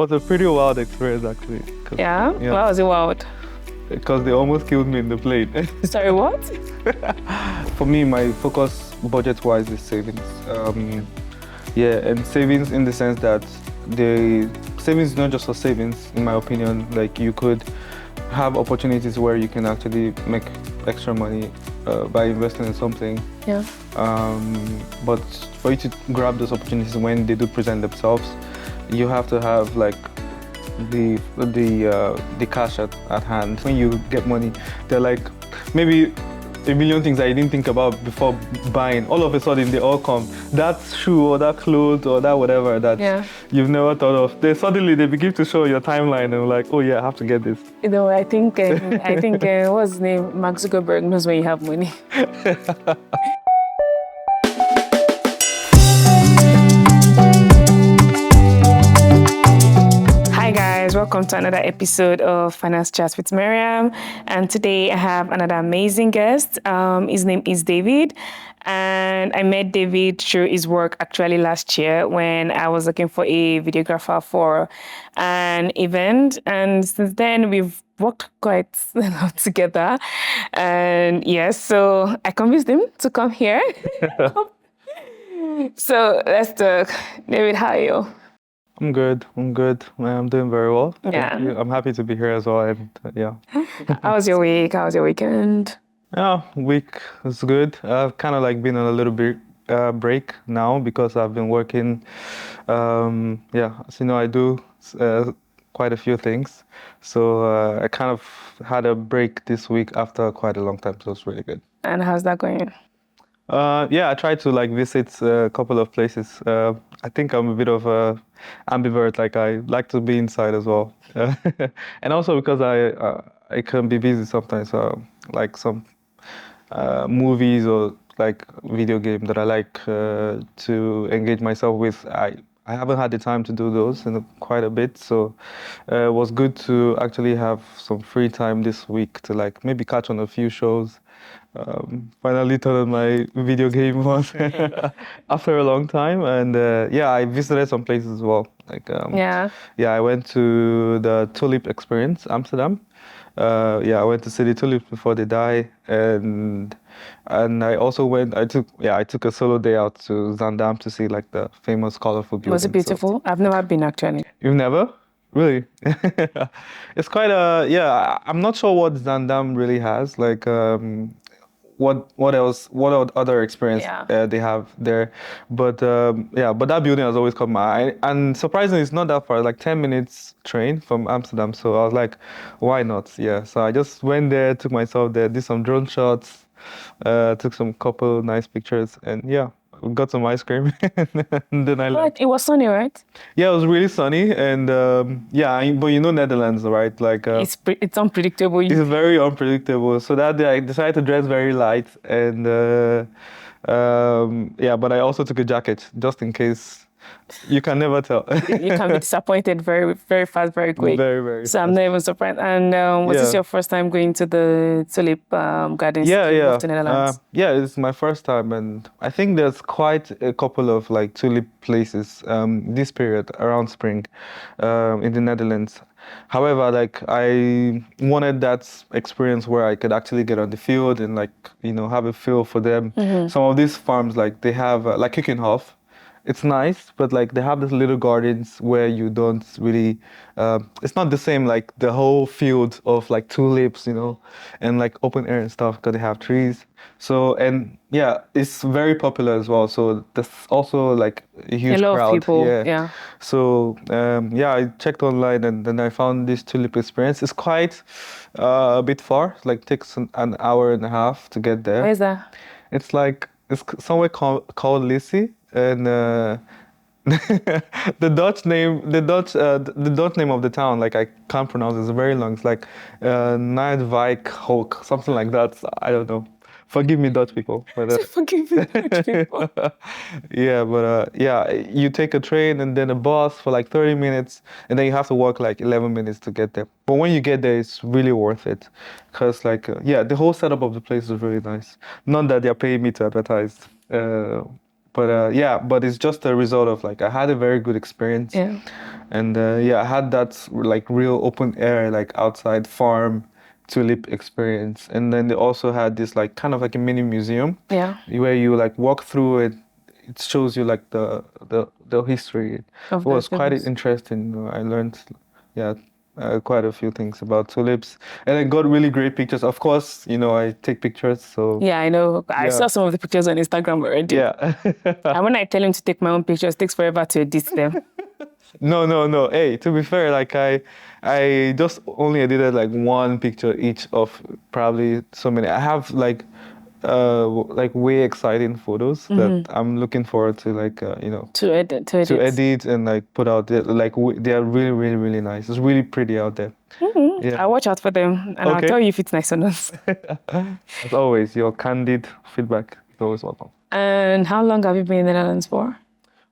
was a pretty wild experience actually. Yeah? Why was it wild? Because they almost killed me in the plane. Sorry, what? For me, my focus budget-wise is savings. And savings in the sense that the savings is not just for savings, in my opinion. Like you could have opportunities where you can actually make extra money by investing in something. Yeah. But for you to grab those opportunities when they do present themselves, you have to have like the cash at hand. When you get money, they're like maybe a million things that you didn't think about before buying. All of a sudden, they all come. That shoe or that clothes or that whatever that you've never thought of. They suddenly begin to show your timeline and like, oh yeah, I have to get this. You know, I think what's his name? Mark Zuckerberg knows when you have money. Hi guys, welcome to another episode of Finance Chats with Maryam. And today I have another amazing guest. His name is David. And I met David through his work actually last year when I was looking for a videographer for an event. And since then we've worked quite a lot together. And yes, so I convinced him to come here. So let's talk. David, how are you? I'm good. I'm doing very well. Yeah. I'm happy to be here as well. And How was your week? How was your weekend? Yeah, week is good. I've kind of like been on a little bit break now because I've been working. As you know, I do quite a few things. So I kind of had a break this week after quite a long time. So it's really good. And how's that going? I tried to like visit a couple of places. I think I'm a bit of a ambivert. Like I like to be inside as well, and also because I can be busy sometimes. Like some movies or like video game that I like to engage myself with. I haven't had the time to do those in quite a bit, so it was good to actually have some free time this week to like maybe catch on a few shows. Finally turn on my video game once after a long time, and I visited some places as well. Like I went to the Tulip Experience, Amsterdam. I went to see the tulips before they die, and I also went. I took a solo day out to Zandam to see like the famous colorful buildings. Was it beautiful? So, I've never been actually. You've never? Really? It's quite I'm not sure what Zandam really has. Like what other experience they have there, but that building has always caught my eye, and surprisingly it's not that far, like 10 minutes train from Amsterdam, so I was like, why not? So I just went there, took myself there, did some drone shots, took some couple nice pictures, and got some ice cream. And then I left. It was sunny, right? Yeah, it was really sunny, and but you know Netherlands, right? Like it's unpredictable. It's very unpredictable. So that day I decided to dress very light, and but I also took a jacket just in case. You can never tell. You can be disappointed very, very fast, very quick. Very, very so fast. I'm not even surprised. And was this your first time going to the Tulip Gardens? To Netherlands? It's my first time, and I think there's quite a couple of like tulip places this period around spring in the Netherlands. However, like I wanted that experience where I could actually get on the field and like have a feel for them. Mm-hmm. Some of these farms, like they have like Keukenhof. It's nice, but like they have these little gardens where you don't really, it's not the same like the whole field of like tulips, and like open air and stuff because they have trees. So, and it's very popular as well. So there's also like a huge crowd. Of people, yeah. So, I checked online and then I found this tulip experience. It's quite a bit far, like takes an hour and a half to get there. Where is that? It's somewhere called Lissy. And the Dutch name of the town, like I can't pronounce it. It's very long. It's like Nijwijk Hoek, something like that. I don't know. Forgive me, Dutch people. But, forgive me, Dutch people. You take a train and then a bus for like 30 minutes, and then you have to walk like 11 minutes to get there. But when you get there, it's really worth it, because like the whole setup of the place is really nice. Not that they're paying me to advertise. But yeah, but it's just a result of like I had a very good experience, Yeah. and yeah, I had that like real open air, like outside farm tulip experience, and then they also had this like kind of like a mini museum, Yeah. where you like walk through it. It shows you like the history. It Of the was quite tulips. interesting. I learned, yeah, quite a few things about tulips, and I got really great pictures. Of course, I take pictures, so Yeah, I know. I yeah, saw some of the pictures on Instagram already. yeah. And when I tell him to take my own pictures, it takes forever to edit them. No, no, no. Hey, to be fair, like I just only edited like one picture each of probably so many. I have like way exciting photos that I'm looking forward to To to edit. edit and like put out there. Like they are really, really, really nice. It's really pretty out there. Yeah. I'll watch out for them and I'll Okay. tell you if it's nice or not. As always, your candid feedback is always welcome. And how long have you been in the Netherlands for?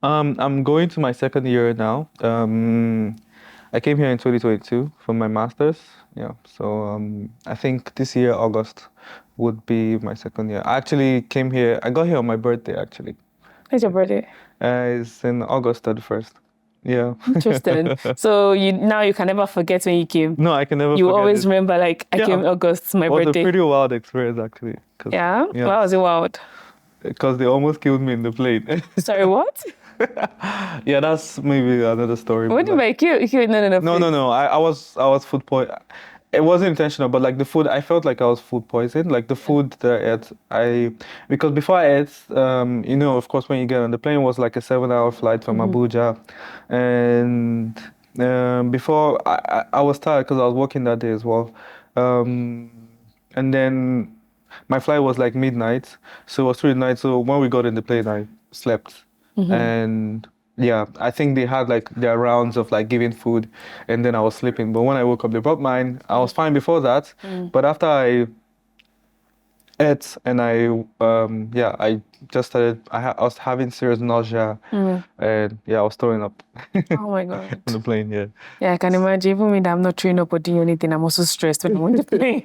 I'm going to my second year now. I came here in 2022 for my master's. Yeah, so I think this year August would be my second year. I actually came here. I got here on my birthday actually. When's your birthday? It's in August 31st. Yeah. Interesting. So you can never forget when you came. No, I can never You forget always it. remember like I came in Yeah, August, my it was a birthday. pretty wild experience actually. Yeah? Yeah, Why was it wild? because they almost killed me in the plane. Sorry, what? Yeah, that's maybe another story. What But do you like, make you? No, no, no, please. no. I was food poison. It wasn't intentional, but like the food, I felt like I was food poisoned. Like the food that I ate, because before I ate, of course, when you get on the plane, it was like a 7-hour flight from Abuja, and before I was tired because I was working that day as well, um, and then my flight was like midnight, so it was through the night. So when we got in the plane, I slept, and yeah, I think they had like their rounds of like giving food, and then I was sleeping. But when I woke up, they brought mine. I was fine before that, but after I ate and I just started. I was having serious nausea, and yeah, I was throwing up Oh my God. on the plane. Yeah, Yeah, I can imagine. Even when I'm not training up or doing anything, I'm also stressed when I'm on the plane.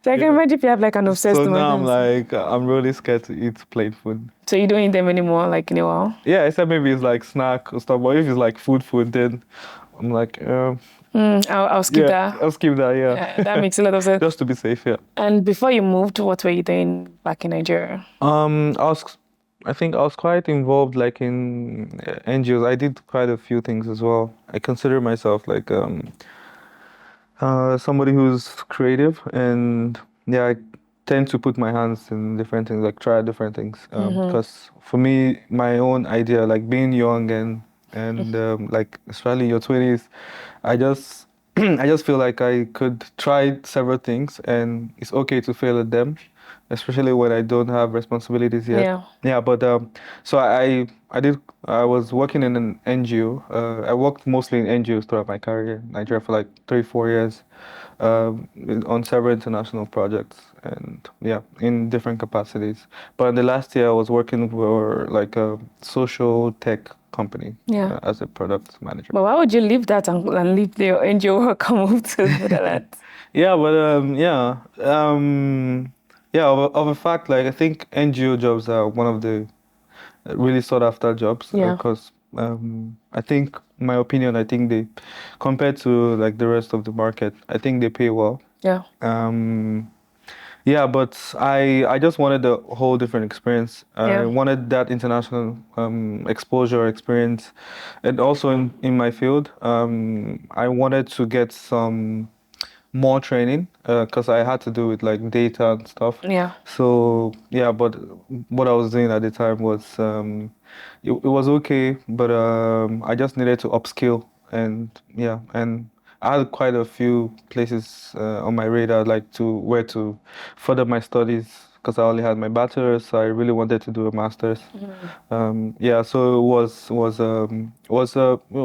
So I can yeah. imagine if you have like an obsessed So now I'm stomach. like, I'm really scared to eat plane food. So you don't eat them anymore, like in a while. Yeah, except maybe it's like snack or stuff. But if it's like food, then I'm like, I'll skip yeah, that. I'll skip that. Yeah, Yeah, that makes a lot of sense. just to be safe. Yeah. And before you moved, what were you doing back in Nigeria? I think I was quite involved like in NGOs. I did quite a few things as well. I consider myself like somebody who's creative, and yeah, I tend to put my hands in different things, like try different things. Because for me, my own idea, like being young and like especially in your 20s, I just I just feel like I could try several things, and it's okay to fail at them, especially when I don't have responsibilities yet. Yeah. Yeah, but so I was working in an NGO. I worked mostly in NGOs throughout my career in Nigeria for like 3, 4 years, on several international projects, and yeah, in different capacities. But in the last year, I was working for like a social tech company, Yeah. as a product manager. But why would you leave that and leave the NGO work and move to the Netherlands? Yeah, but yeah, of a fact, like I think NGO jobs are one of the really sought after jobs, Yeah. because I think, my opinion, I think they, compared to like the rest of the market, I think they pay well. Yeah. Yeah, but I just wanted a whole different experience. I Yeah. wanted that international exposure experience, and also in my field, I wanted to get some more training, because I had to do with like data and stuff. Yeah. So yeah, but what I was doing at the time was it was okay, but I just needed to upskill, and yeah, and I had quite a few places on my radar, like to where to further my studies, because I only had my bachelor's, so I really wanted to do a master's. Yeah, so it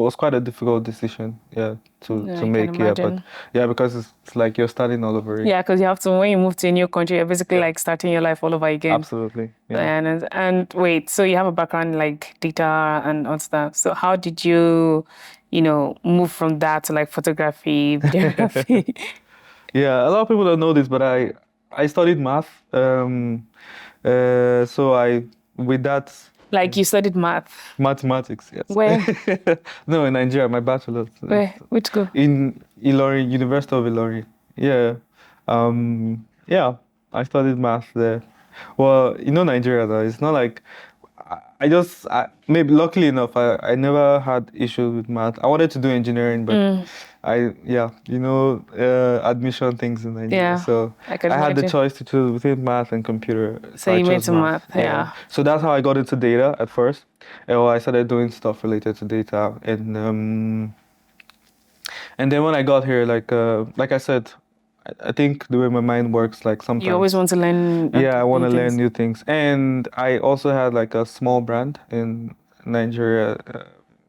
was quite a difficult decision, yeah, to Yeah, I can make, yeah, but imagine. yeah, because it's like you're starting all over again. Yeah, because you have to, when you move to a new country, you're basically Yeah. like starting your life all over again. Absolutely, yeah. And wait, so you have a background in like data and all stuff. So how did you, move from that to like photography, videography? Yeah, a lot of people don't know this, but I studied math. So with that Like you studied math. Mathematics, yes. Where? No, in Nigeria, my bachelor's Where? Which school? in Ilorin, University of Ilorin. Yeah. Yeah, I studied math there. Well, Nigeria though, it's not like maybe luckily enough, I never had issues with math. I wanted to do engineering, but yeah, admission things in Nigeria. Yeah, So I can I had the imagine. choice to choose between math and computer. So So I you went chose to math. math, Yeah. yeah. So that's how I got into data at first. Well, I started doing stuff related to data, and then when I got here, like I said, I think the way my mind works, like You always sometimes, want to learn yeah, I want new to learn things. new things. And I also had like a small brand in Nigeria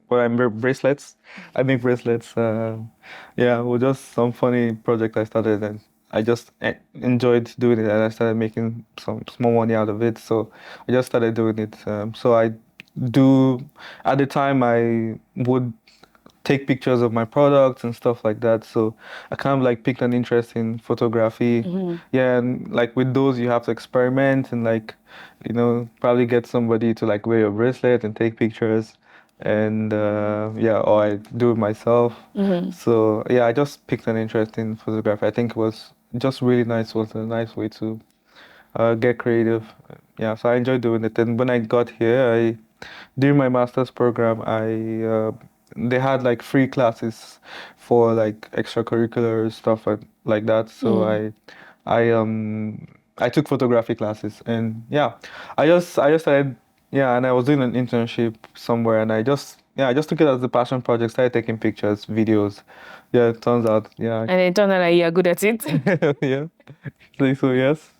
where I make bracelets. I make bracelets. Yeah, it was just some funny project I started, and I just enjoyed doing it, and I started making some small money out of it. So I just started doing it. So I do, at the time, I would take pictures of my products and stuff like that. So I kind of like picked an interest in photography. Yeah, and like with those you have to experiment and like, probably get somebody to like wear your bracelet and take pictures. And yeah, or I do it myself. So yeah, I just picked an interest in photography. I think it was just really nice, was a nice way to get creative. Yeah, so I enjoyed doing it. And when I got here, during my master's program, they had like free classes for like extracurricular stuff like that. So I took photography classes, and yeah, I just started, yeah, and I was doing an internship somewhere, and I just took it as a passion project. Started taking pictures, videos. Yeah, it turns out, yeah, And it turned out like you're good at it. yeah. So yes.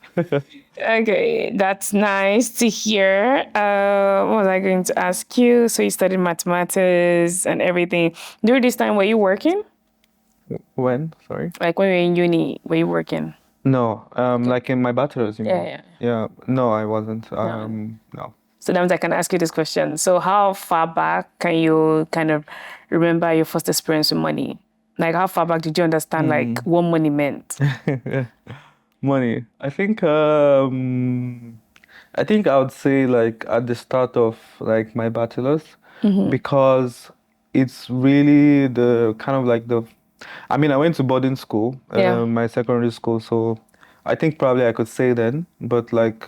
Okay, that's nice to hear. What was I going to ask you? So you studied mathematics and everything. During this time, were you working? When? Sorry. Like when you were in uni, were you working? No, like in my bachelor's, you Yeah, mean? yeah. Yeah, no, I wasn't. No. No. So that means I can ask you this question. So how far back can you kind of remember your first experience with money? Like how far back did you understand like what money meant? Money. I think I would say like at the start of like my bachelor's, because it's really the kind of like I mean, I went to boarding school, Yeah. my secondary school, so I think probably I could say then, but like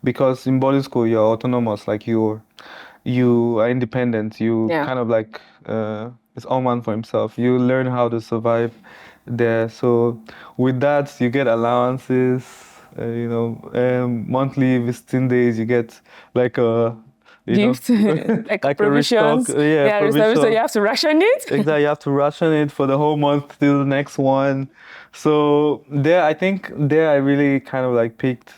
because in boarding school you're autonomous, like you are independent. You Yeah. kind of like it's all man for himself. You learn how to survive there. So with that, you get allowances. Monthly visiting days. You get like a, Gift, like like a restock. provisions. Yeah, Yeah, so you provision. have to ration it. Exactly, you have to ration it for the whole month till the next one. So there, I think there I really kind of like picked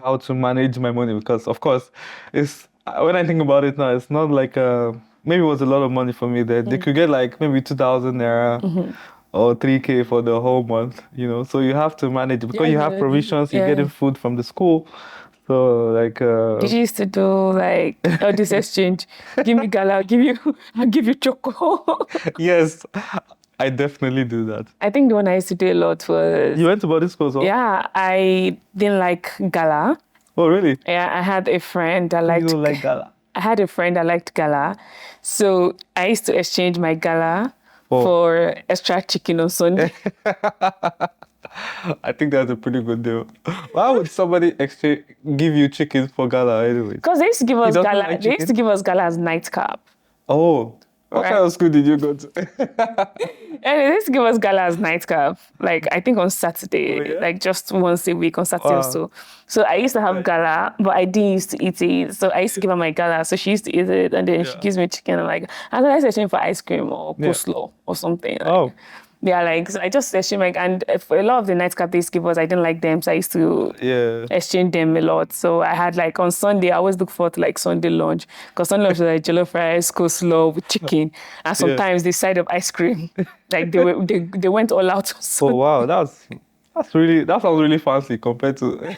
how to manage my money, because of course, it's when I think about it now, it's not like maybe it was a lot of money for me there. They could get like maybe 2,000 naira or 3K for the whole month, So you have to manage it because you have provisions, you're getting Yeah. food from the school. So like Did you used to do like all this exchange? Give me gala, I'll give you choco. yes, I definitely do that. I think the one I used to do a lot was, You went to boarding school as well? yeah, I didn't like gala. Oh, really? Yeah, I had a friend that You liked don't like gala? I had a friend that liked gala. So I used to exchange my gala Oh. for extra chicken on Sunday. I think that's a pretty good deal. Why would somebody give you chickens for gala anyways? Because they used to give us doesn't gala. like They used to chicken? give us gala as nightcap. Oh, what Right. kind of school did you go to? And they used to give us gala as nightcap. Like I think on Saturday, Oh, yeah? like just once a week on Saturday or Wow. so. So I used to have gala, but I didn't used to eat it. So I used to give her my gala. So she used to eat it, and then she Yeah. gives me chicken. I'm like, I thought I was for ice cream or Yeah. coleslaw or something. Like, Oh. yeah, like so I just exchange like, and for a lot of the nightcap they used to give us, I didn't like them, so I used to Yeah. exchange them a lot. So I had like on Sunday, I always look forward to like Sunday lunch, because Sunday lunch was like jollof rice, coleslaw with chicken, and sometimes the side of ice cream. Like they went all out on Oh Sunday. wow, that sounds really fancy compared to.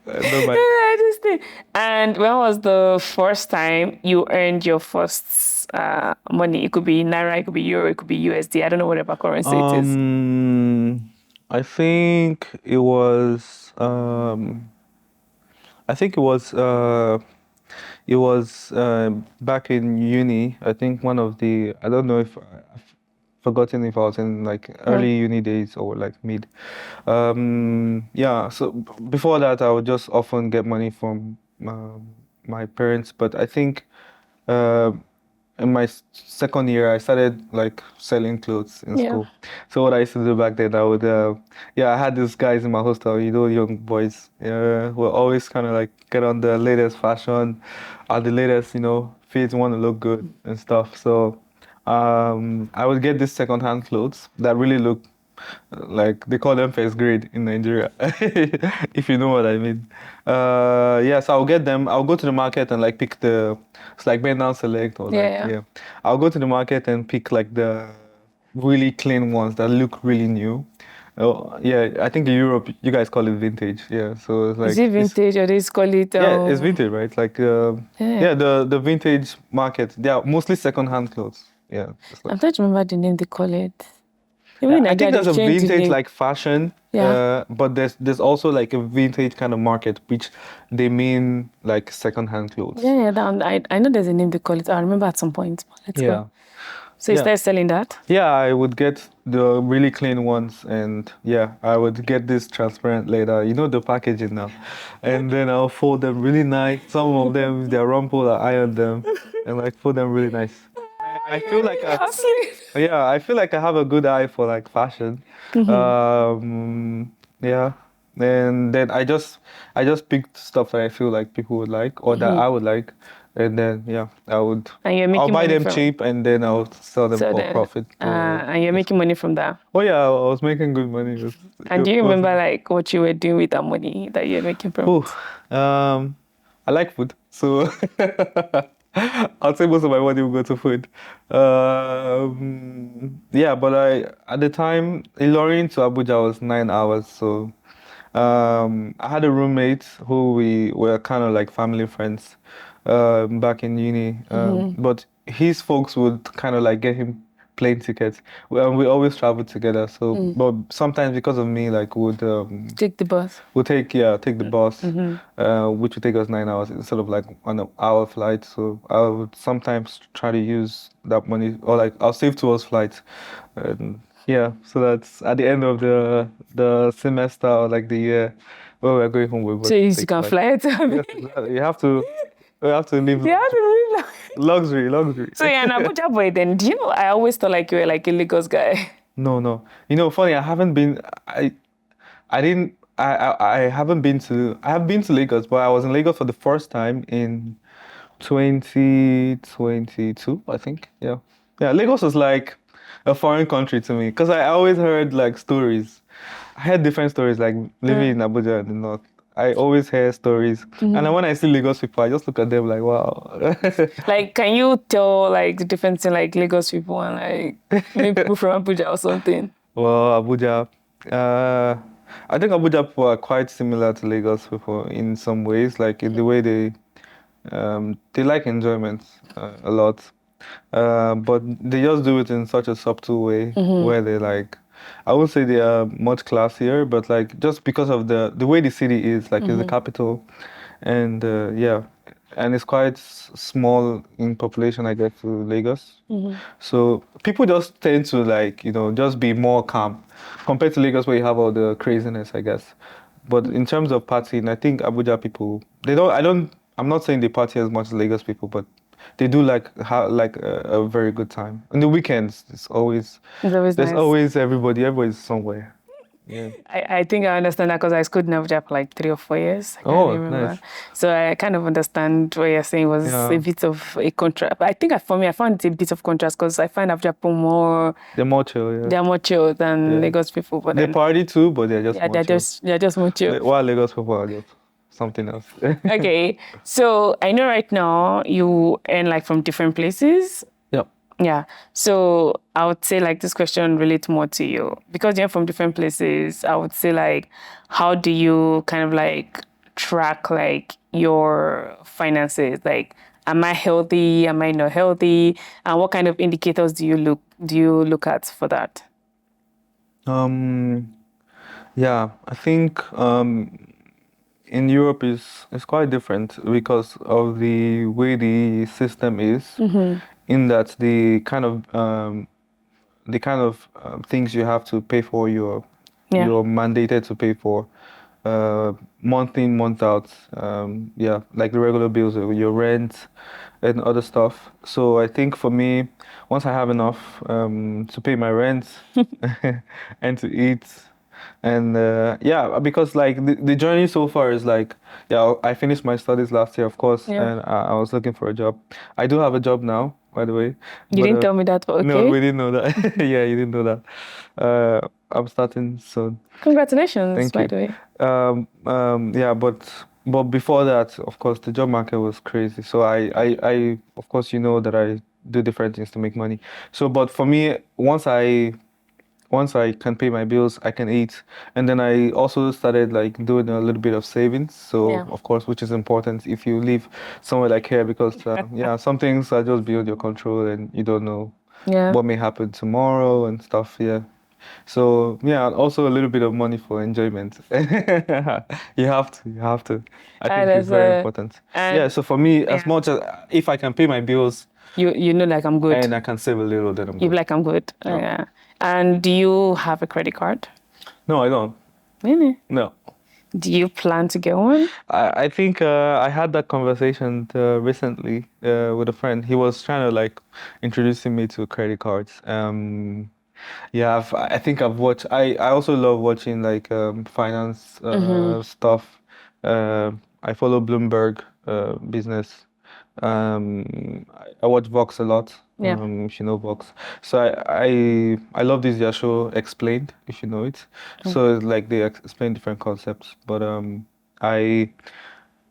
No, I just think. And when was the first time you earned your first money? It could be Naira, it could be Euro, it could be USD. I don't know whatever currency it is. I think it was I think it was back in uni. I think one of the I don't know if I've forgotten if I was in like Mm. early uni days or like mid. Yeah. So before that, I would just often get money from my parents. But I think uh, in my second year, I started like selling clothes in Yeah. school. So what I used to do back then, I would, yeah, I had these guys in my hostel, young boys, who were always kind of like get on the latest fashion, the latest, fit, want to look good and stuff. So, I would get these secondhand clothes that really look like they call them first grade in Nigeria, if you know what I mean. Yeah, so I'll get them. I'll go to the market and like pick it's like bend down select or like, Yeah. yeah. I'll go to the market and pick like the really clean ones that look really new. Oh, yeah, I think in Europe you guys call it vintage. Yeah, so it's Is like it vintage or they call it? yeah, it's vintage, right? Like Yeah. yeah, the vintage market. They are mostly second-hand clothes. Yeah, it's like I'm trying to remember the name they call it. Even yeah, in I think Nigeria, there's they've a changed the vintage name. like fashion, Yeah. but there's also like a vintage kind of market, which they mean like second-hand clothes. Yeah, I know there's a name they call it. I remember at some point. Let's Yeah, go. So you yeah, started selling that? yeah. I would get the really clean ones, and yeah, I would get this transparent leather, the packaging now, and then I'll fold them really nice. Some of them, if they're rumpled, I iron them, and like fold them really nice. I feel like yeah, I feel like I have a good eye for like fashion. Yeah. And then I just picked stuff that I feel like people would like or that I would like. And then yeah, And you're I'll making buy money them from cheap and then I'll sell them so for then profit. and you're making money from that. Oh yeah, I was making good money. And do It you was remember like what you were doing with that money that you're making from oh, it? I like food, so I'll say most of my money will go to food. Yeah, but at the time, Ilorin to Abuja was 9 hours, so I had a roommate who we were kind of like family friends back in uni, but his folks would kind of like get him plane tickets. We always traveled together, so but sometimes because of me, like Take the bus. we'll take the bus, which would take us 9 hours instead of like 1 hour flight. So I would sometimes try to use that money, or like I'll save towards flights, and yeah. So that's at the end of the semester or like the year where we're going home. We So would you take can flight. fly it. Yes, exactly. You have to live You have to live luxury, luxury. So you're an Abuja boy then. Do you know I always thought like you were like a Lagos guy. No, no. Funny. I haven't been. I didn't. I haven't been to. I have been to Lagos, but I was in Lagos for the first time in 2022, I think. Yeah. Yeah. Lagos was like a foreign country to me because I always heard like stories. I heard different stories, like living in Abuja in the north. I always hear stories, and then when I see Lagos people, I just look at them like, wow. Like, can you tell like the difference in like Lagos people and like maybe people from Abuja or something? Well, Abuja. Uh, I think Abuja people are quite similar to Lagos people in some ways, like in the way they like enjoyment a lot, but they just do it in such a subtle way where they like. I would say they are much classier, but like just because of the way the city is, like it's the capital, and yeah, and it's quite small in population, I guess, to Lagos. So people just tend to like just be more calm compared to Lagos where you have all the craziness, I guess. But in terms of partying, I think Abuja people they don't. I don't. I'm not saying they party as much as Lagos people, but they do like have like a very good time. On the weekends, It's always there's nice. always everybody's somewhere. Yeah. I think I understand that because I schooled in Abuja for like 3 or 4 years. I can't Oh, remember. nice. So I kind of understand what you're saying was Yeah. a bit of a contrast. But I think for me, I found it a bit of contrast because I find Abuja people more, They're more chill, yeah. they're more chill than Yeah. Lagos people. But They then, party too, but they're just yeah, more chill. they're just more chill. While Lagos people are just something else. Okay, so I know right now you earn like from different places. Yep. Yeah. So I would say like this question relates more to you because you're from different places. I would say like, how do you kind of like track like your finances? Like, am I healthy? Am I not healthy? And what kind of indicators do you look at for that? Yeah, I think in Europe is quite different because of the way the system is, in that the kind of things you have to pay for, Yeah. you're mandated to pay for, month in, month out. Yeah, like the regular bills, your rent and other stuff. So I think for me, once I have enough to pay my rent and to eat, and yeah, because like the journey so far is like, yeah, I finished my studies last year, of course, Yeah. and I was looking for a job. I do have a job now, by the way, You but didn't tell me that, but no, okay. we didn't know that. Yeah, you didn't know that. I'm starting soon. Congratulations, Thank by you. the way. Yeah, but before that, of course, the job market was crazy. So I of course, you know that I do different things to make money. So, but for me, once I can pay my bills, I can eat, and then I also started like doing a little bit of savings. So, Yeah. of course, which is important if you live somewhere like here, because yeah, some things are just beyond your control, and you don't know Yeah. what may happen tomorrow and stuff. Yeah. So yeah, also a little bit of money for enjoyment. You have to. I And think it's as very a important. and Yeah, so for me, as yeah, much as if I can pay my bills you know like I'm good. and I can save a little, then I'm You good. like I'm good. Yeah. Yeah. And do you have a credit card? No, I don't. Really? No. Do you plan to get one? I think I had that conversation recently with a friend. He was trying to like introducing me to credit cards. Yeah, I think I've watched. I also love watching like finance stuff. I follow Bloomberg business. I watch Vox a lot. Yeah. If you know Vox. So I love this their show Explained, if you know it. So it's like they explain different concepts. But I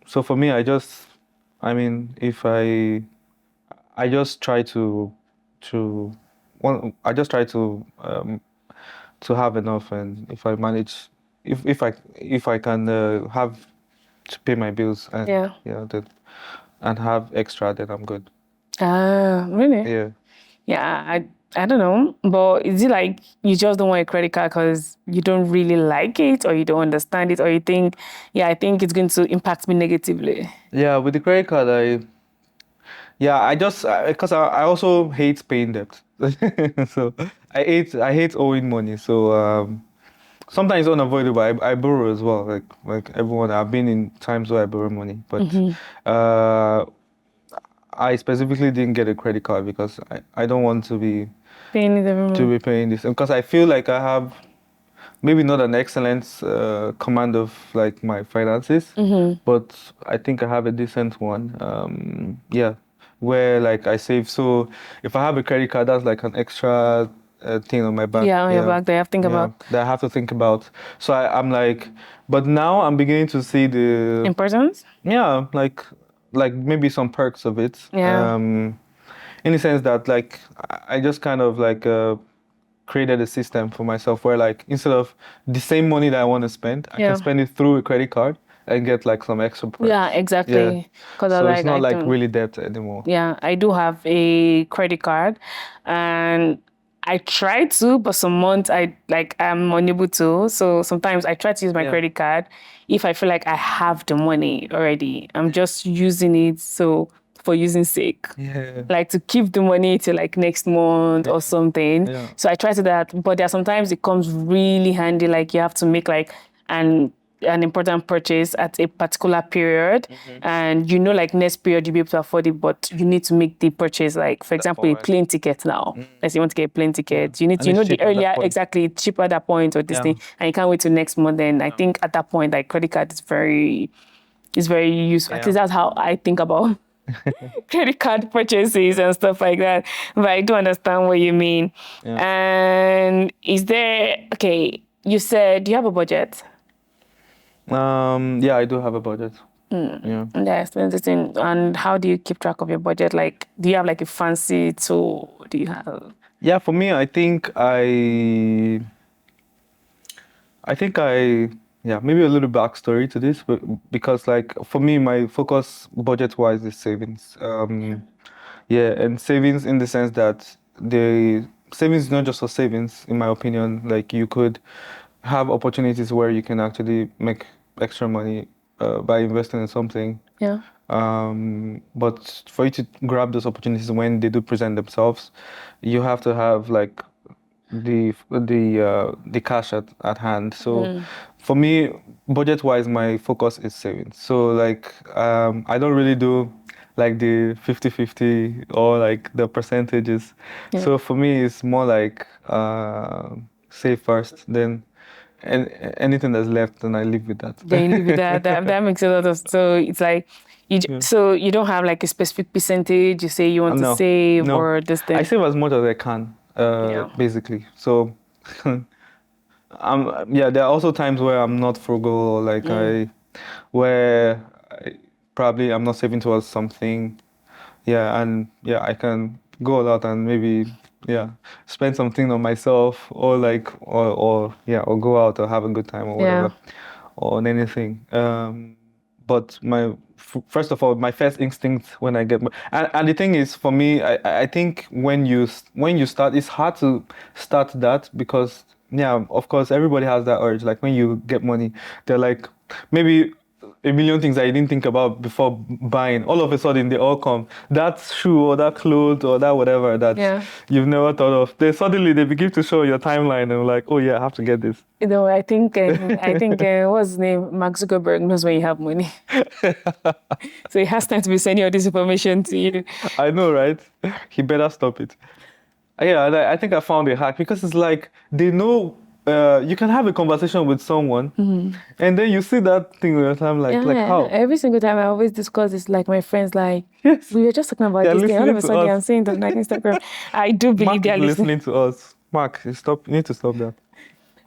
so for me, I mean, if I just try to I just try to have enough, and if I manage, if I can have to pay my bills, and Yeah. yeah, then and have extra, then I'm good. Ah, really? Yeah. Yeah, I don't know, but is it like you just don't want a credit card because you don't really like it, or you don't understand it, or you think, yeah, I think it's going to impact me negatively? Yeah, with the credit card, yeah, I just because I also hate paying debt. So I hate owing money. So sometimes it's unavoidable. I borrow as well, like everyone. I've been in times where I borrow money, but uh, I specifically didn't get a credit card because I don't want Paying it every to month. be paying this, because I feel like I have maybe not an excellent command of like my finances, but I think I have a decent one. Yeah, where like I save. So if I have a credit card, that's like an extra thing on my back. Yeah, on your Yeah, back, they have to think yeah, about that I have to think about. So I'm like, but now I'm beginning to see the, importance. yeah, like maybe some perks of it. Yeah, In the sense that like I just kind of like created a system for myself where like instead of the same money that I want to spend, I can yeah, spend it through a credit card and get like some extra yeah, perks. Yeah. exactly. Because I So it's like not I like don't. really debt anymore. Yeah, I do have a credit card, and I try to, but some months I'm unable to. So sometimes I try to use my Yeah. credit card if I feel like I have the money already. I'm just using it so for using sake. Yeah. Like to keep the money till like next month or Yeah. something. Yeah. So I try to do that, but there are sometimes it comes really handy. Like you have to make like an important purchase at a particular period, and you know like next period you'll be able to afford it, but you need to make the purchase. Like for That example, a moment. plane ticket now. Let's say you want to get a plane Yeah. ticket, you need And to, you it's know, the cheap at that earlier point. exactly it's cheaper at that point or this Yeah. thing, and you can't wait till next month. Then I think at that point like credit card is very useful. At Yeah. least that's how I think about credit card purchases and stuff like that. But I do understand what you mean. Yeah. And is there, okay, you said you have a budget. Yeah, I do have a budget. Yeah. And that explains it. And how do you keep track of your budget? Like, do you have like a fancy tool? Do you have? Yeah, for me, I think yeah, maybe a little backstory to this, but because like for me, my focus budget-wise is savings. Yeah, and savings in the sense that the savings is not just for savings, in my opinion. Like you could have opportunities where you can actually make extra money by investing in something. Yeah. But for you to grab those opportunities when they do present themselves, you have to have like the cash at hand. So for me, budget-wise, my focus is savings. So like I don't really do like the 50-50 or like the percentages. Yeah. So for me, it's more like save first, then and anything that's left, then I live with that. Then you live with that. That makes a lot of. So it's like Yeah. so you don't have like a specific percentage you say you want to No, save no. or this thing. I save as much as I can, Yeah. basically. So, yeah, there are also times where I'm not frugal, or like where probably I'm not saving towards something. Yeah, and yeah, I can go all out and maybe spend something on myself, or like or yeah, or go out or have a good time or whatever, or on anything. But first of all, my first instinct when I get and the thing is for me, I think when you start, it's hard to start that because yeah, of course everybody has that urge. Like when you get money, they're like maybe a million things that you didn't think about before buying. All of a sudden, they all come. That shoe or that clothes or that whatever that you've never thought of. They begin to show your timeline and like, oh yeah, I have to get this. You know, I think what's his name? Mark Zuckerberg knows when you have money, so he has time to be sending all this information to you. I know, right? He better stop it. Yeah, and I think I found a hack because it's like they know you can have a conversation with someone and then you see that thing with your time like how? Every single time I always discuss this, like my friends, like Yes. we were just talking about They're this thing. All of a listening to sudden, I'm us. saying that like Instagram. I do believe Mark they're is listening to us. Mark, you need to stop that.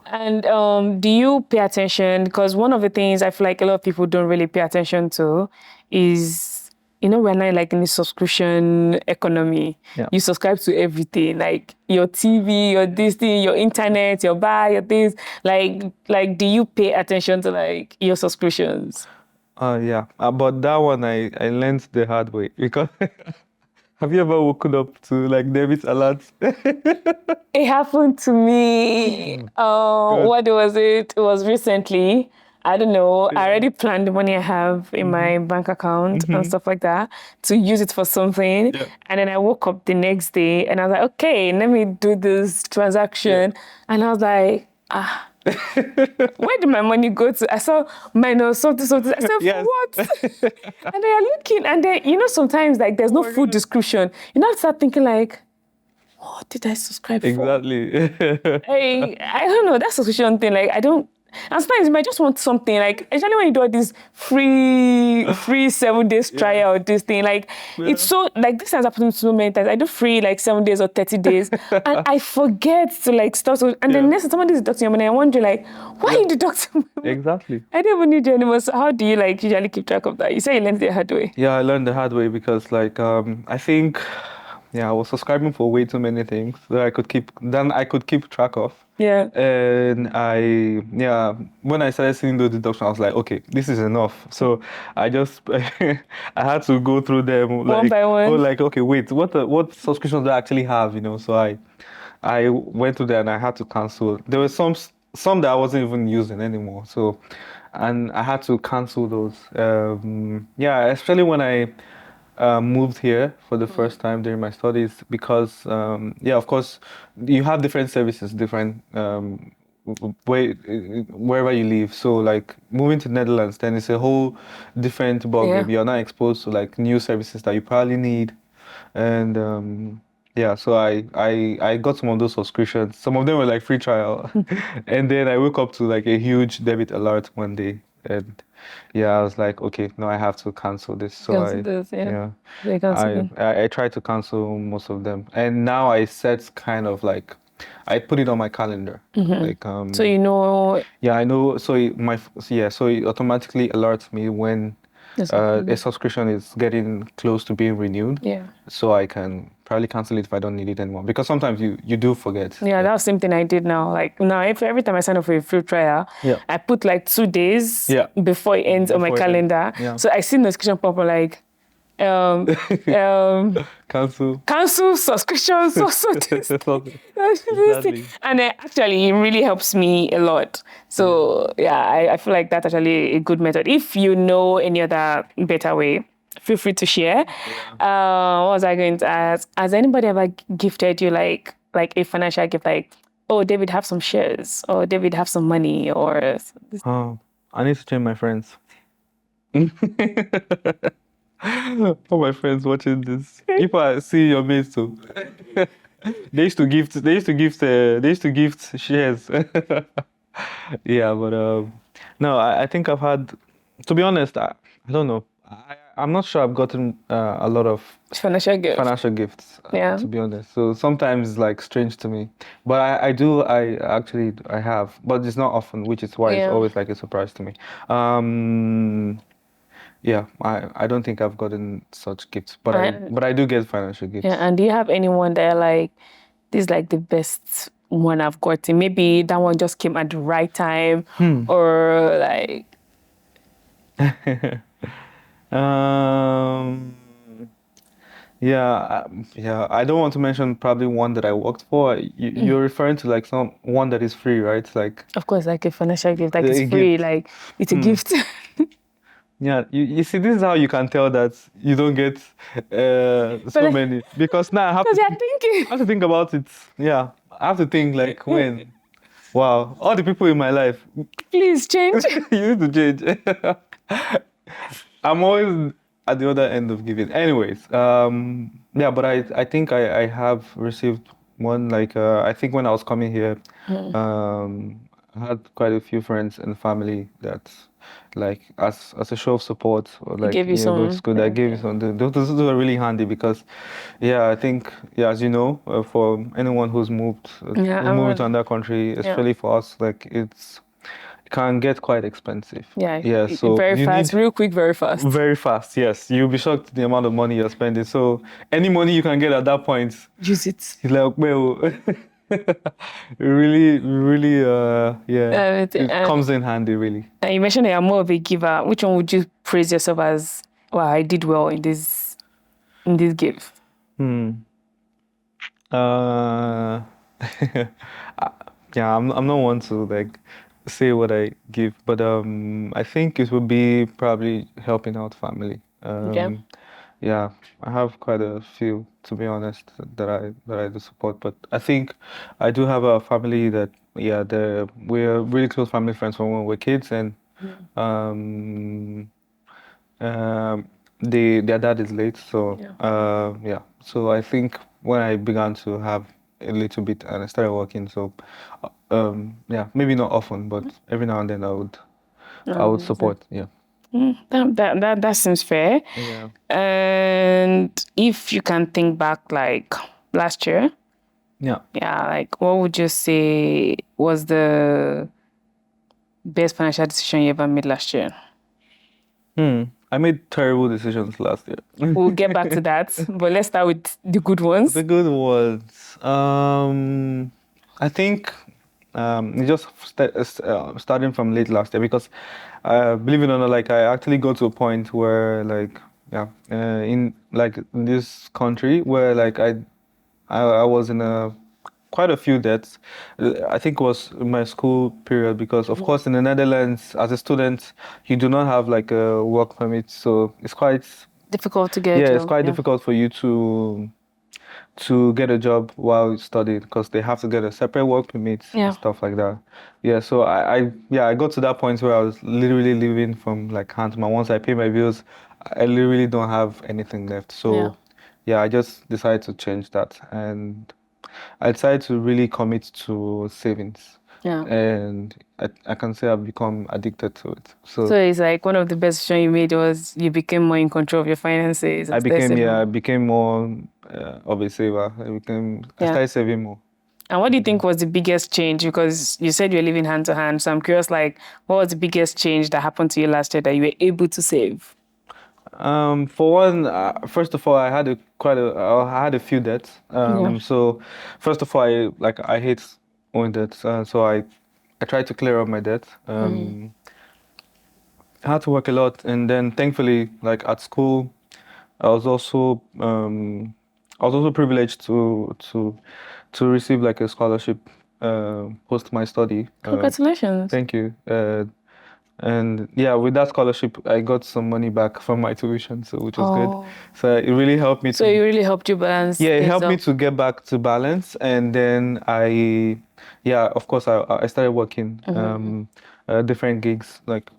And do you pay attention? Because one of the things I feel like a lot of people don't really pay attention to is, you know, we're not like in the subscription economy. Yeah. You subscribe to everything, like your TV, your this thing, your internet, your bar, your things. Like, do you pay attention to like your subscriptions? Yeah, but that one I learned the hard way because have you ever woken up to like debit alerts? It happened to me. What was it? It was recently. I don't know. I already planned the money I have in my bank account and stuff like that to use it for something. Yeah. And then I woke up the next day and I was like, okay, let me do this transaction. And I was like, where did my money go to? I saw minus something. I said, Yes. for what? And they are looking, and then, you know, sometimes like there's no full description. You know, I start thinking like, what did I subscribe for? Exactly. I don't know, that subscription thing, like I don't, and sometimes you might just want something, like especially when you do this free 7 days trial or this thing, like it's so, like this has happened so many times. I do free like 7 days or 30 days and I forget to like start, and then next time somebody is deducting your money, I wonder like, why are you deducting my money? Exactly. I don't even need you anymore. So how do you like usually keep track of that? You say you learned the hard way. Yeah, I learned the hard way because like I think I was subscribing for way too many things that I could keep track of. Yeah. And when I started seeing those deductions, I was like, okay, this is enough. So I just I had to go through them like One by one. Oh, like okay, wait, what subscriptions do I actually have? You know, so I went through there and I had to cancel. There were some that I wasn't even using anymore. So, and I had to cancel those. Especially when I moved here for the first time during my studies because of course you have different services, different wherever you live. So like moving to Netherlands, then it's a whole different ballgame. You're not exposed to like new services that you probably need, and so I got some of those subscriptions. Some of them were like free trial, and then I woke up to like a huge debit alert one day, and I was like, okay, no, I have to cancel this. So I tried to cancel most of them, and now I set kind of like I put it on my calendar. Like so you know. Yeah, I know. So it automatically alerts me when a subscription is getting close to being renewed. Yeah. So I can probably cancel it if I don't need it anymore. Because sometimes you do forget. Yeah, that's the same thing I did now. Like now, every time I sign up for a free trial, I put like 2 days before it ends on my calendar. Yeah. So I see notification pop up like, Cancel. Cancel subscriptions, also this thing. This thing. Exactly. And actually, it really helps me a lot. So yeah, I feel like that's actually a good method. If you know any other better way, feel free to share. Yeah. What was I going to ask? Has anybody ever gifted you like a financial gift, like, oh, David, have some shares, or David, have some money, or this? Oh, I need to change my friends. All my friends watching this. If I see your mates too, they used to gift. They used to gift. They used to gift shares. Yeah, but no, I think I've had. To be honest, I don't know. I'm not sure I've gotten a lot of Financial gift. financial gifts. Yeah. To be honest, so sometimes it's like strange to me. But I do. I actually I have, but it's not often, which is why it's Yeah. always like a surprise to me. Yeah, I don't think I've gotten such gifts, but I do get financial gifts. Yeah, and do you have anyone that like this is like the best one I've gotten? Maybe that one just came at the right time, or like Um, yeah, yeah. I don't want to mention probably one that I worked for. You're referring to like some one that is free, right? Like of course like a financial gift, like it's a free, gift. like it's a gift. Yeah, you see, this is how you can tell that you don't get so But many because now because you're I thinking, have to think about it. Yeah, I have to think like when. Wow, all the people in my life, please change. you need to change. I'm always at the other end of giving. Anyways, yeah, but I think I have received one like I think when I was coming here, I had quite a few friends and family that like as a show of support or They like gave you going to some. school that gave me some. Those were really handy because yeah, I think yeah, as you know, for anyone Yeah, who's I moving to was. another country, Yeah, especially for us, like it can get quite expensive. yeah, Yeah, so very you fast, need real quick, very fast. very fast. Yes, you'll be shocked the amount of money you're spending. So any money you can get at that point, Use it. it's like well, really, really, yeah, it And comes in handy, really. you mentioned that you're more of a giver. Which one would you praise yourself as? Wow, I did well in this gift. Hmm. Uh, yeah, I'm not one to like say what I give, but I think it would be probably helping out family. Okay. Yeah, I have quite a few to be honest that I do support, but I think I do have a family that yeah, we're really close family friends from when we were kids, and um, their dad is late, so Yeah. yeah. So I think when I began to have a little bit and I started working, so yeah, maybe not often, but every now and then I would support. Yeah. That seems fair. Yeah. And if you can think back like last year, Yeah. yeah, like what would you say was the best financial decision you ever made last year? I made terrible decisions last year. We'll get back to that, but let's start with the good ones. The good ones. I think it just starting from late last year because, believe it or not, like I actually got to a point where like yeah, in like in this country where like I was in a quite a few debts. I think it was my school period because of course in the Netherlands as a student you do not have like a work permit, so it's quite Difficult to get a yeah, it's job. quite Yeah. difficult for you to get a job while you study because they have to get a separate work permit Yeah. and stuff like that. Yeah, so I got to that point where I was literally living from like hand to mouth. Once I pay my bills, I literally don't have anything left. Yeah. So yeah, I just decided to change that and I decided to really commit to savings. Yeah. And I can say I've become addicted to it. So it's like one of the best decisions you made was you became more in control of your finances and started saving I more. became more of a saver. I Yeah. started saving more. And what do you think was the biggest change? Because you said you're living hand to hand. So I'm curious, like, what was the biggest change that happened to you last year that you were able to save? For one, first of all, I had a few debts. Yeah. So first of all, I hate owing debts. So I tried to clear up my debt. I had to work a lot, and then thankfully, like at school, I was also privileged to receive like a scholarship post my study. Congratulations. Thank you. And yeah, with that scholarship, I got some money back from my tuition, so which was good. Oh, So it really helped me so to, it really helped you balance yeah, it things helped me up. to get back to balance. And then yeah, of course, I started working different gigs, like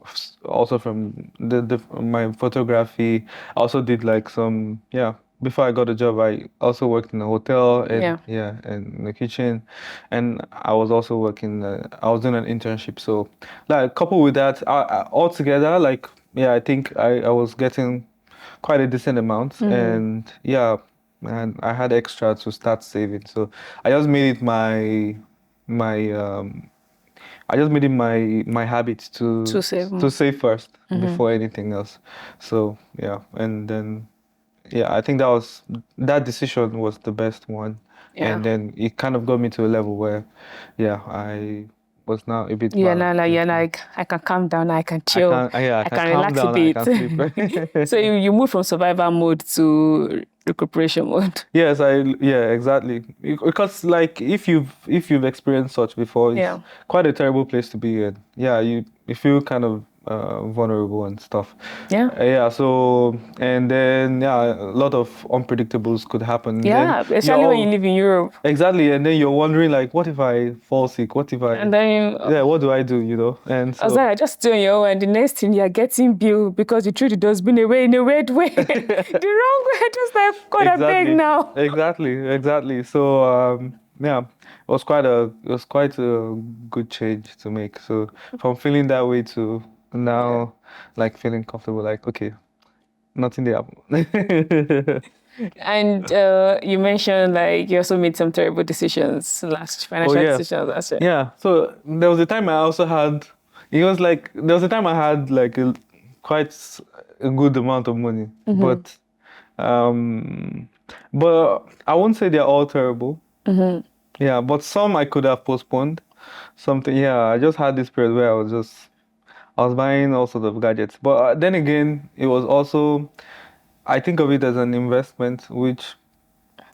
also from the my photography. I also did like some, yeah. Before I got a job, I also worked in a hotel and Yeah. yeah, and in the kitchen, and I was also working. I was doing an internship, so like coupled with that, all together, like yeah, I think I was getting quite a decent amount, and yeah, and I had extra to start saving. So I just made it my I just made it my habit To save to more. save first before anything else. So yeah, and then yeah, I think that decision was the best one, Yeah. and then it kind of got me to a level where yeah, I was now a bit Yeah, balanced. now like you're like, I can calm down, I can I chill, can yeah, I I can can calm relax a down, I bit. can sleep. So you move from survival mode to recuperation mode. Yes, yeah, exactly. Because like if you've experienced such before, it's Yeah. quite a terrible place to be in. Yeah, you feel kind of vulnerable and stuff. Yeah. Yeah, so and then yeah, a lot of unpredictables could happen. Then Yeah, you're especially when you all live in Europe. exactly, and then you're wondering like, what if I fall sick? What if And I then yeah, what do I do? You know? And I was so like, just doing your own, and the next thing you're getting bill because you threw the dustbin away in a weird way. The wrong way. Just like, God, I beg exactly, now. exactly. So yeah, it was quite a good change to make. So from feeling that way to Yeah. now, like feeling comfortable, like okay, nothing there happen. And you mentioned like you also made some terrible decisions last, Oh financial yeah, decisions last year. yeah. So there was a time I also had. It was like there was a time I had like quite a good amount of money, um, but I won't say they're all terrible. Yeah, but some I could have postponed. Something, yeah, I just had this period where I was buying all sorts of gadgets. But then again, it was also, I think of it as an investment, which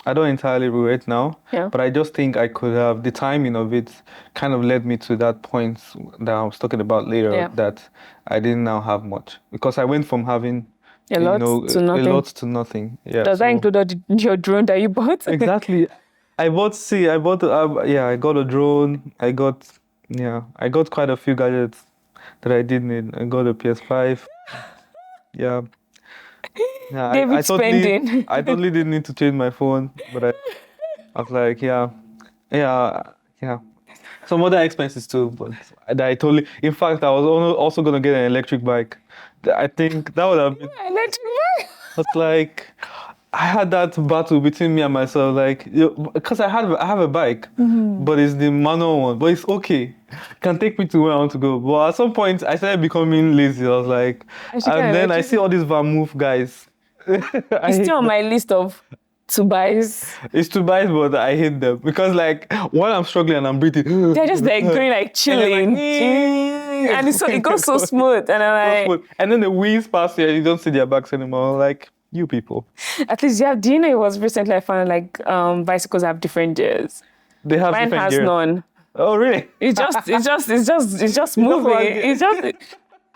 I don't entirely regret now. Yeah. But I just think I could have, the timing of it kind of led me to that point that I was talking about later, Yeah. that I didn't now have much. Because I went from having, A lot to a nothing. lot to nothing. Yeah, Does that so. include your drone that you bought? Exactly. Yeah, I got a drone. I got quite a few gadgets that I did need. I got a PS5. Yeah, yeah. David spending. I totally didn't need to change my phone, but I was like, yeah, yeah, yeah. Some other expenses too, but I totally. In fact, I was also gonna get an electric bike. I think that would have been. Electric bike. But like, I had that battle between me and myself, like, because I have a bike, but it's the manual one, but it's okay. It can take me to where I want to go. But at some point, I started becoming lazy. I was like, I should get and an then I see electric. all these Vermouth guys. I It's still hate on them. my list of to buys. It's too bad, but I hate them because like while I'm struggling and I'm breathing, They're just like going like and they're like, chilling. And it's so it goes so smooth. And so I'm like, smooth. And then the wheels pass you and you don't see their backs anymore. Like, you people. at least you have, do you know it was recently I found like bicycles have different gears. They have Mine different has gears. none. Oh, really? It's just You just moving. want It's just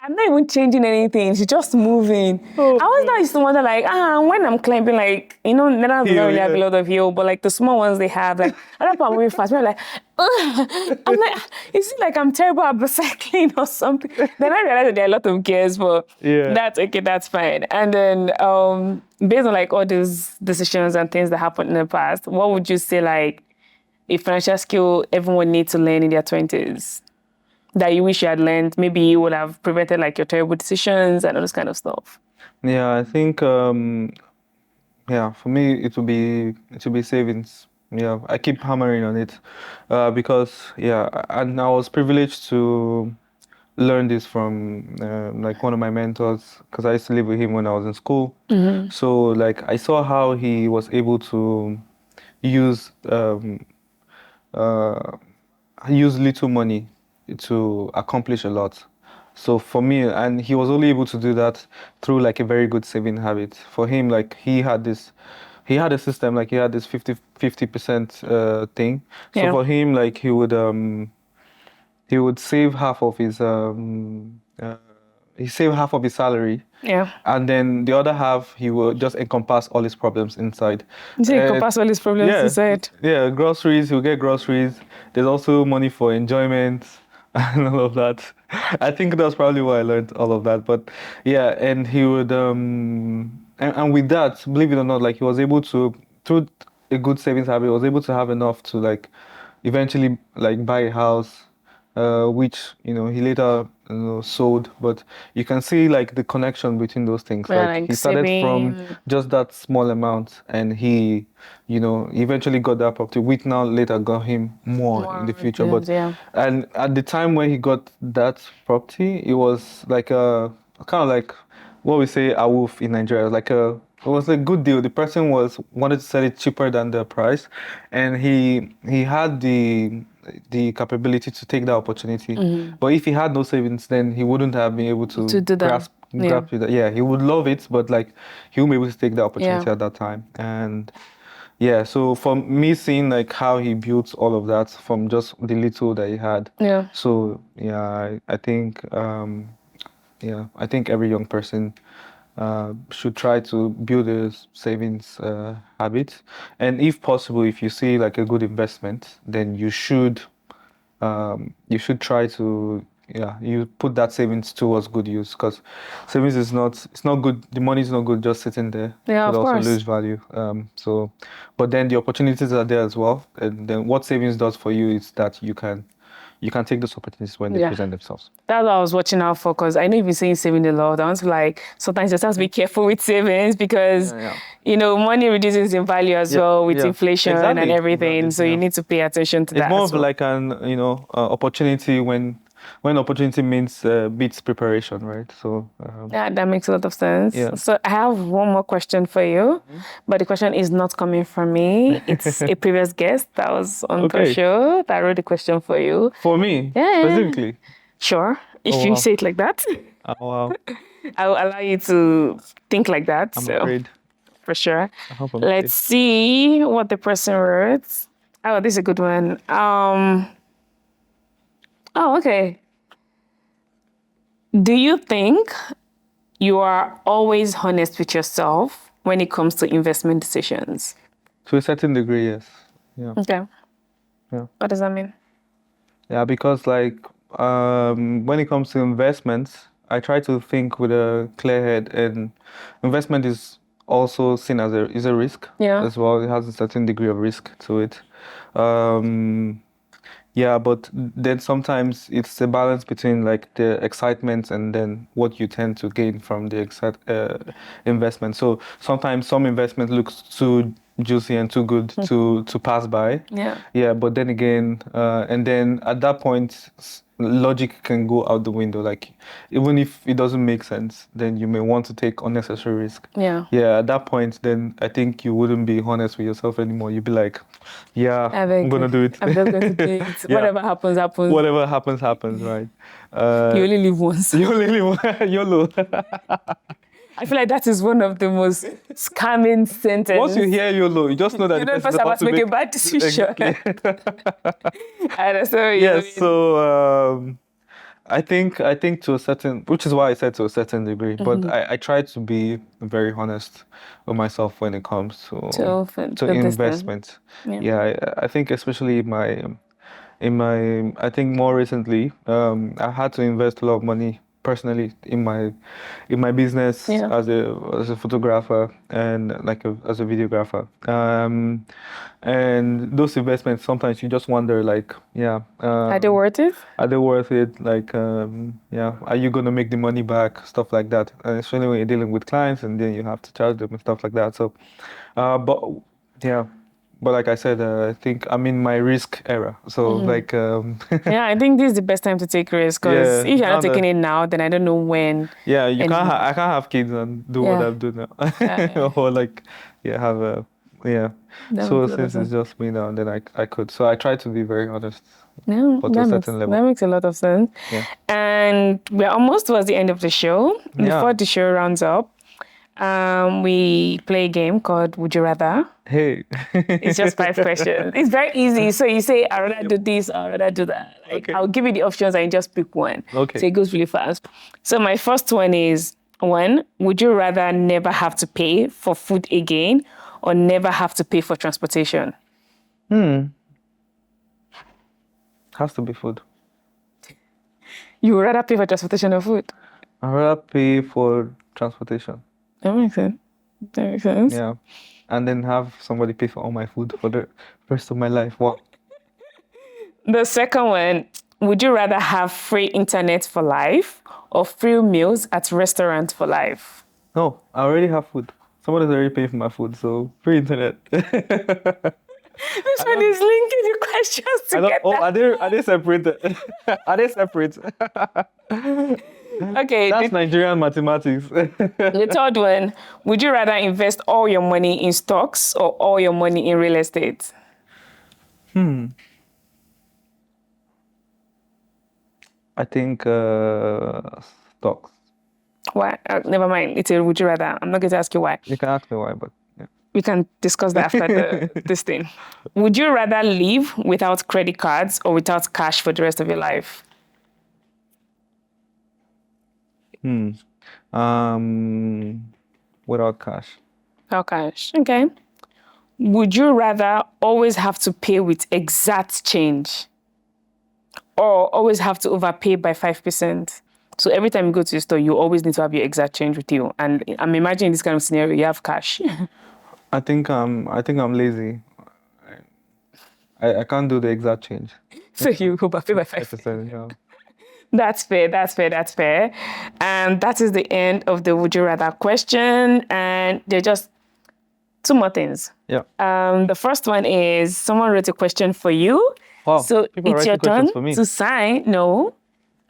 I'm not even changing anything. It's just moving. Oh, I was not used to wonder like, when I'm climbing, like, Netherlands doesn't hill, really have a yeah. lot of hill, but like the small ones they have, like other part moving fast. We're like, I'm like, is it like I'm terrible at bicycling or something? Then I realized that there are a lot of gears, but Yeah. that's okay, that's fine. And then based on like all these decisions and things that happened in the past, what would you say like a financial skill everyone needs to learn in their 20s that you wish you had learned? Maybe you would have prevented like your terrible decisions and all this kind of stuff. Yeah, I think yeah, for me it will be savings. Yeah, I keep hammering on it because yeah, and I was privileged to learn this from like one of my mentors because I used to live with him when I was in school. So like I saw how he was able to use uh, use little money to accomplish a lot. So for me, and he was only able to do that through like a very good saving habit. For him, like he had a system, like he had this 50% thing. So Yeah. for him, like he would save half of his he saved half of his salary, Yeah. and then the other half he will just encompass all his problems inside. So you can pass all these problems Yeah, inside. yeah, groceries. He'll get groceries. There's also money for enjoyment and all of that. I think that's probably why I learned all of that. But yeah, and he would and with that, believe it or not, like he was able to through a good savings habit, he was able to have enough to like eventually like buy a house, which he later sold. But you can see like the connection between those things. Yeah, Like like he started from saving just that small amount, and he eventually got that property, which now later got him more in the more future. But goods. Yeah. and at the time when he got that property, it was like a kind of like what we say a wolf in Nigeria, like a it was a good deal. The person was wanted to sell it cheaper than the price, and he had the capability to take that opportunity. But if he had no savings, then he wouldn't have been able To to do that. Yeah. grasp it. Yeah, he would love it, but like he wouldn't be able to take the Yeah. opportunity at that time. And yeah, so for me seeing like how he built all of that from just the little that he had. Yeah. So yeah, I think I think every young person should try to build a savings habit, and if possible, if you see like a good investment, then you should try to you put that savings towards good use, because savings is not it's not good, the money is not good just sitting there. Yeah, It could of also course. lose value. So but then the opportunities are there as well, and then what savings does for you is that you can take those opportunities when they Yeah. present themselves. That's what I was watching out for, because I know you've been saying saving a lot. I want to like sometimes you just have to be careful with savings because money reduces in value as Yeah, well with yeah. inflation and Exactly, everything. exactly. So you need to pay attention to It's that more as of well. like an opportunity when opportunity means beats preparation, right? So Yeah, that makes a lot of sense. yeah. So I have one more question for you, but the question is not coming from me. It's a previous guest that was on the Okay. show that wrote the question for you. For me Yeah. specifically. Sure. If Oh you wow. say it like that, Oh wow. I will allow you to think like that. I'm So afraid. for sure. I hope I'm Let's safe. see what the person wrote. Oh, this is a good one. Oh, okay. Do you think you are always honest with yourself when it comes to investment decisions? To a certain degree, yes. Yeah. Okay. Yeah. What does that mean? Yeah, because like when it comes to investments, I try to think with a clear head, and investment is also seen as a risk Yeah. as well. It has a certain degree of risk to it. Um, Yeah, but then sometimes it's a balance between like the excitement and then what you tend to gain from the investment. So sometimes some investment looks too juicy and too good to pass by. Yeah. Yeah, but then again, and then at that point, logic can go out the window. Like even if it doesn't make sense, then you may want to take unnecessary risk. Yeah. Yeah, at that point, then I think you wouldn't be honest with yourself anymore. You'd be like, yeah, I'm gonna do it. I'm just going to do it. Yeah. Whatever happens, happens. Whatever happens, happens, right? You only live once. You only live YOLO. I feel like that is one of the most scamming sentences. Once you hear YOLO, you just know that you the know, person is first I about must to make a bad decision. Exactly. I understand what you Yes, mean. so I think to a certain, which is why I said to a certain degree, but I try to be very honest with myself when it comes to investment. Yeah. Yeah, I think especially I think more recently, I had to invest a lot of money personally in my business Yeah. as a photographer and like as a videographer. And those investments sometimes you just wonder like, Are they worth it? are they worth it? Like, are you gonna make the money back? Stuff like that. And especially when you're dealing with clients and then you have to charge them and stuff like that. So, but yeah, but like I said, I think I'm in my risk era. So like, Yeah, I think this is the best time to take risks, because Yeah, if you're now not taking it now, then I don't know when. yeah, And- I can't have kids and do what Yeah. I'm doing now, or like, have a Yeah. That So makes a lot of since it's sense. just me now, then I could. So I try to be very honest, No, but to a certain level. that makes a lot of sense. Yeah. And we're almost towards the end of the show. Yeah. Before the show rounds up, we play a game called Would You Rather? Hey. It's just 5 questions. It's very easy. So you say, I'd rather do this, I'd rather do that. Like, Okay. I'll give you the options and you just pick one. Okay. So it goes really fast. So my first one is, one, would you rather never have to pay for food again or never have to pay for transportation? Has to be food. You would rather pay for transportation or food? I'd rather pay for transportation. That makes sense. That makes sense. Yeah. And then have somebody pay for all my food for the rest of my life. What? The second one, would you rather have free internet for life or free meals at restaurants for life? No, I already have food. Somebody's already paying for my food, so free internet. This one is linking the questions I don't, together. are they separated? Are they separate? Okay, That's Nigerian mathematics. the third one, would you rather invest all your money in stocks or all your money in real estate? I think stocks. Why? Never mind. It's a would you rather. I'm not going to ask you why. You can ask me why, but yeah. We can discuss that after this thing. Would you rather live without credit cards or without cash for the rest of your life? Without cash. Without cash. Okay. Would you rather always have to pay with exact change or always have to overpay by 5%? So every time you go to the store, you always need to have your exact change with you. And I'm imagining this kind of scenario, you have cash. I think I'm lazy. I can't do the exact change. So you overpay by 5%. 5%, yeah. That's fair, that's fair, that's fair. And that is the end of the Would You Rather question. And there are just two more things. Yeah. The first one is someone wrote a question for you. Wow. So People are it's your writing questions turn for me. to sign. No,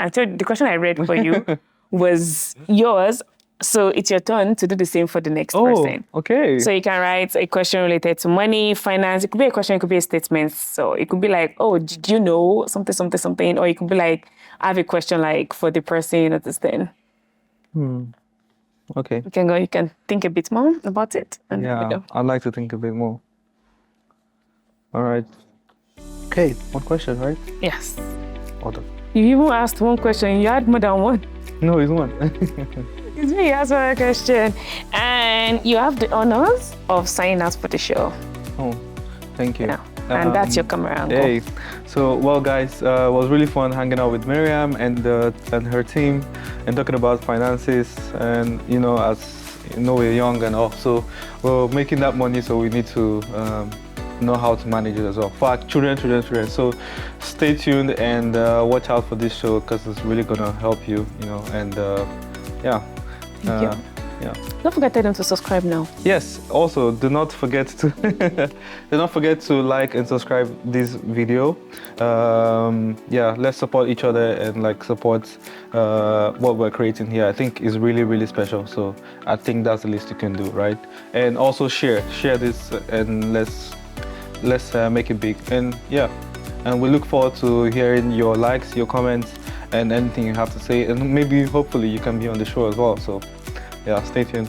I told the question I read for you was yours. So it's your turn to do the same for the next person. Okay. So you can write a question related to money, finance. It could be a question, it could be a statement. So it could be like, oh, did you know something, something, something? Or it could be like, I have a question like for the person or this thing. Okay. You can go, you can think a bit more about it. And Yeah, I'd like to think a bit more. All right. Okay, one question, right? Yes. Hold on. You even asked one question, you had more than one. No, it's one. It's me, you asked one question. And you have the honors of signing out for the show. Oh, thank you. Yeah. And that's your camera angle. Hey, so well, guys, it was really fun hanging out with Maryam and her team, and talking about finances. And you know, as you know, we're young and all, so we're making that money, so we need to know how to manage it as well for our children. So stay tuned and watch out for this show because it's really gonna help you, you know. And yeah. Thank you. Yeah. Don't forget to tell them to subscribe now. Yes. Also, do not forget to like and subscribe this video. Yeah, let's support each other and like support what we're creating here. I think is really, really special. So I think that's the least you can do, right? And also share this and let's make it big. And yeah, and we look forward to hearing your likes, your comments, and anything you have to say. And maybe, hopefully, you can be on the show as well. So yeah, stay tuned.